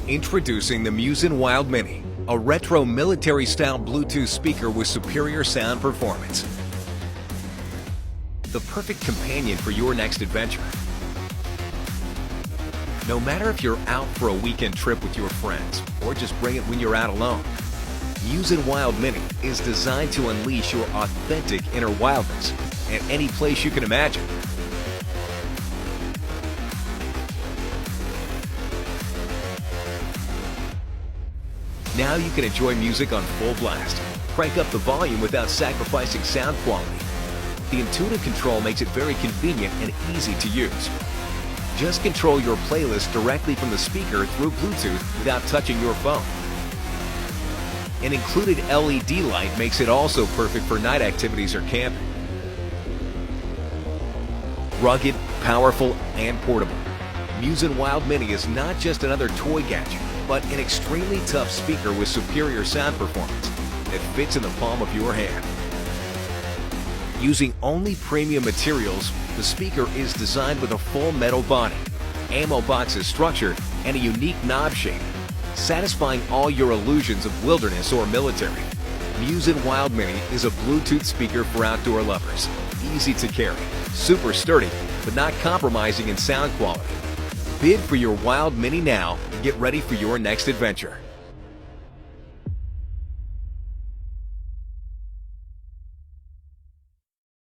Introducing the Musin Wild Mini, a retro military-style Bluetooth speaker with superior sound performance. The perfect companion for your next adventure. No matter if you're out for a weekend trip with your friends or just bring it when you're out alone, Musin Wild Mini is designed to unleash your authentic inner wildness at any place you can imagine. Now you can enjoy music on full blast. Crank up the volume without sacrificing sound quality. The intuitive control makes it very convenient and easy to use. Just control your playlist directly from the speaker through Bluetooth without touching your phone. An included LED light makes it also perfect for night activities or camping. Rugged, powerful, and portable, Musin Wild Mini is not just another toy gadget, but an extremely tough speaker with superior sound performance that fits in the palm of your hand. Using only premium materials, the speaker is designed with a full metal body, ammo boxes structure, and a unique knob shape, satisfying all your illusions of wilderness or military. Musin Wild Mini is a Bluetooth speaker for outdoor lovers. Easy to carry, super sturdy, but not compromising in sound quality. Bid for your Wild Mini now and get ready for your next adventure.